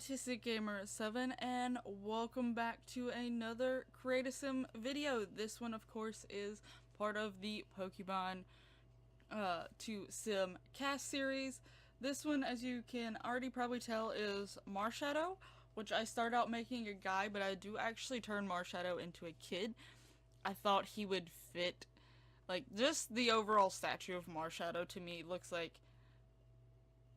Artistic Gamer 7 and welcome back to another Create a Sim video. This one of course is part of the Pokemon to Sim CAS series. This one, as you can already probably tell, is Marshadow, which I started out making a guy, but I do actually turn Marshadow into a kid. I thought he would fit, like, just the overall statue of Marshadow to me looks like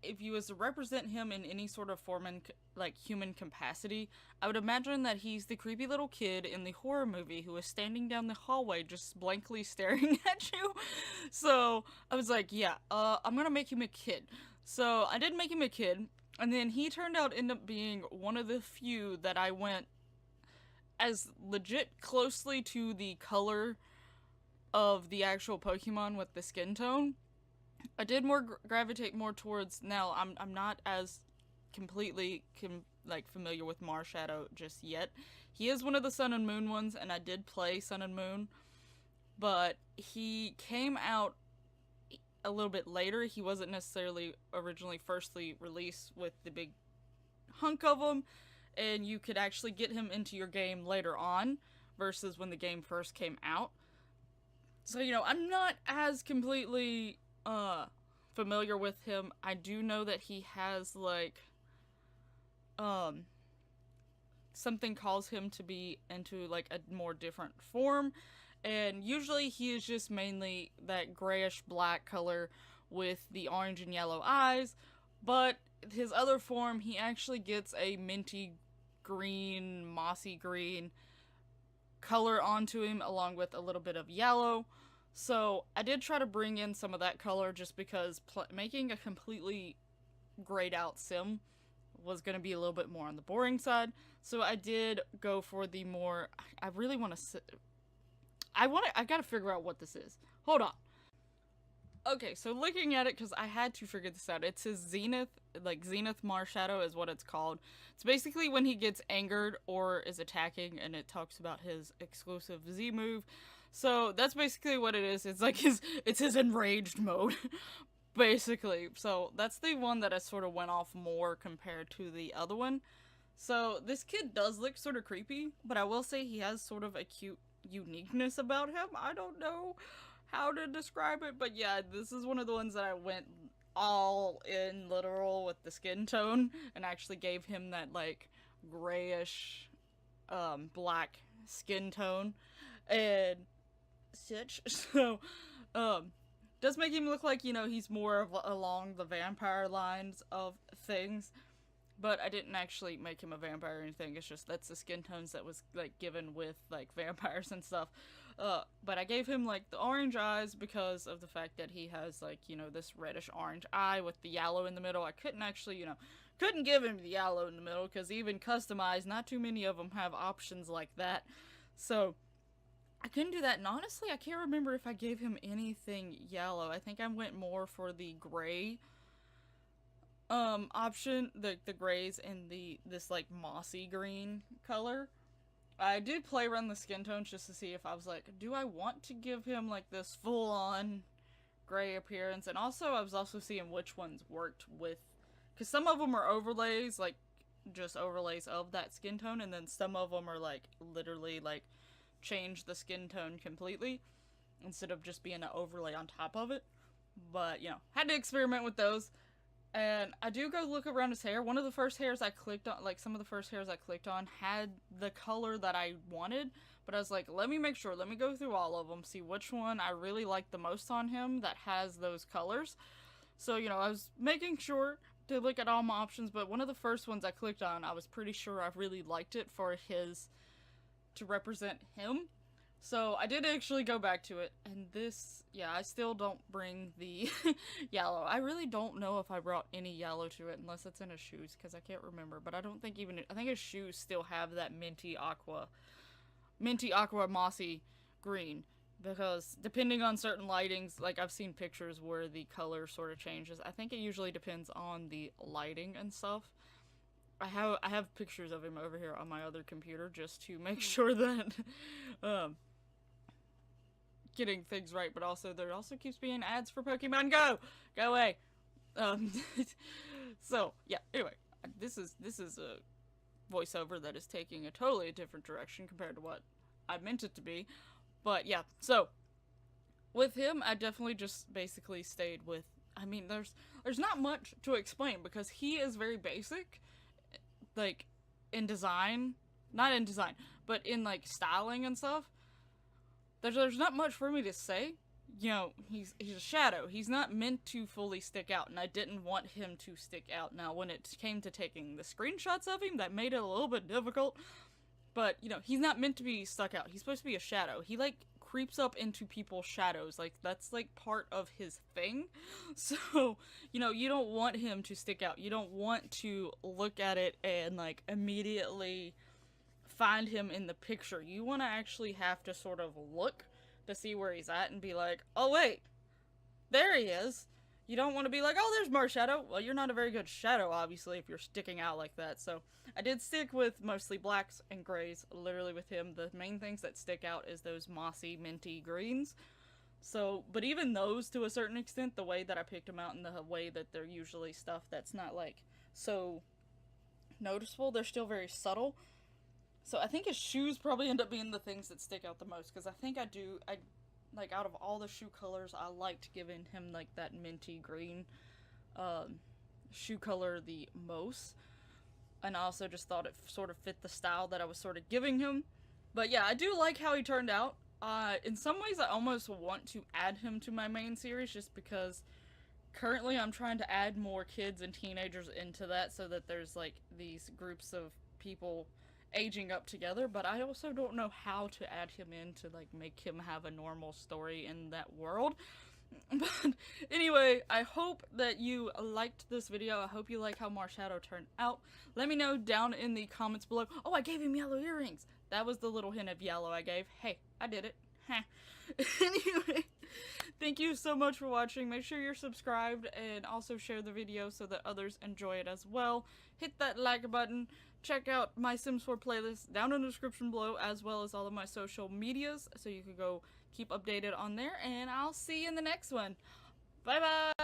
if you was to represent him in any sort of form in like human capacity, I would imagine that he's the creepy little kid in the horror movie who is standing down the hallway just blankly staring at you. So I was like, yeah, I'm gonna make him a kid. So I did make him a kid, and then he turned out end up being one of the few that I went as legit closely to the color of the actual Pokemon with the skin tone. I did gravitate more towards now. I'm not as completely familiar with Marshadow just yet. He is one of the Sun and Moon ones, and I did play Sun and Moon, but he came out a little bit later. He wasn't necessarily originally firstly released with the big hunk of him, and you could actually get him into your game later on versus when the game first came out. So, you know, I'm not as completely familiar with him. I do know that he has, like, something calls him to be into, like, a more different form, and usually he is just mainly that grayish black color with the orange and yellow eyes, but his other form, he actually gets a minty green, mossy green color onto him, along with a little bit of yellow. So I did try to bring in some of that color just because making a completely grayed out sim was going to be a little bit more on the boring side. So I did go for the more, I really want to, I gotta figure out what this is. Hold on. Okay, so looking at it, because I had to figure this out, it's his Zenith, like Zenith Marshadow is what it's called. It's basically when he gets angered or is attacking, and it talks about his exclusive Z move. So that's basically what it is. It's like it's his enraged mode, basically. So that's the one that I sort of went off more compared to the other one. So this kid does look sort of creepy, but I will say he has sort of a cute uniqueness about him. I don't know how to describe it, but yeah, this is one of the ones that I went all in literal with the skin tone and actually gave him that like grayish black skin tone and such. So does make him look like, you know, he's more of along the vampire lines of things. But I didn't actually make him a vampire or anything. It's just that's the skin tones that was like given with like vampires and stuff. But I gave him like the orange eyes because of the fact that he has like, you know, this reddish orange eye with the yellow in the middle. I couldn't actually, you know, couldn't give him the yellow in the middle because even customized, not too many of them have options like that. So I couldn't do that. And honestly, I can't remember if I gave him anything yellow. I think I went more for the gray option, the grays and this like mossy green color. I did play around the skin tones just to see if I was like, do I want to give him like this full on gray appearance? And also I was also seeing which ones worked with, because some of them are overlays, like just overlays of that skin tone, and then some of them are like literally like change the skin tone completely instead of just being an overlay on top of it. But you know, had to experiment with those. And I do go look around his hair. One of the first hairs I clicked on, like some of the first hairs I clicked on had the color that I wanted. But I was like, let me make sure, let me go through all of them, see which one I really like the most on him that has those colors. So, you know, I was making sure to look at all my options. But one of the first ones I clicked on, I was pretty sure I really liked it for his, to represent him. So I did actually go back to it, and this, yeah, I still don't bring the yellow. I really don't know if I brought any yellow to it, unless it's in his shoes, because I can't remember. But I don't think even, I think his shoes still have that minty aqua, mossy green. Because depending on certain lightings, like I've seen pictures where the color sort of changes. I think it usually depends on the lighting and stuff. I have pictures of him over here on my other computer just to make sure that getting things right, but also there also keeps being ads for Pokemon Go. Go away. So yeah. Anyway, this is a voiceover that is taking a totally different direction compared to what I meant it to be. But yeah, so with him, I definitely just basically stayed with. I mean, there's not much to explain because he is very basic, like in design, not in design, but in like styling and stuff. There's not much for me to say. You know, he's a shadow. He's not meant to fully stick out, and I didn't want him to stick out. Now, when it came to taking the screenshots of him, that made it a little bit difficult. But, you know, he's not meant to be stuck out. He's supposed to be a shadow. He, like, creeps up into people's shadows. Like, that's, like, part of his thing. So, you know, you don't want him to stick out. You don't want to look at it and, like, immediately find him in the picture. You want to actually have to sort of look to see where he's at and be like, oh wait, there he is. You don't want to be like, oh, there's Marshadow. Well, you're not a very good shadow, obviously, if you're sticking out like that. So I did stick with mostly blacks and grays, literally with him. The main things that stick out is those mossy, minty greens. So, but even those, to a certain extent, the way that I picked them out and the way that they're usually stuff that's not, like, so noticeable, they're still very subtle. So I think his shoes probably end up being the things that stick out the most, because I think I like, out of all the shoe colors, I liked giving him, like, that minty green shoe color the most. And I also just thought it sort of fit the style that I was sort of giving him. But yeah, I do like how he turned out. In some ways, I almost want to add him to my main series, just because currently I'm trying to add more kids and teenagers into that, so that there's, like, these groups of people aging up together, but I also don't know how to add him in to, like, make him have a normal story in that world. But anyway, I hope that you liked this video. I hope you like how Marshadow turned out. Let me know down in the comments below. Oh, I gave him yellow earrings. That was the little hint of yellow I gave. Hey, I did it. Anyway, thank you so much for watching. Make sure you're subscribed and also share the video so that others enjoy it as well. Hit that like button. Check out my Sims 4 playlist down in the description below, as well as all of my social medias, so you can go keep updated on there, and I'll see you in the next one. Bye bye!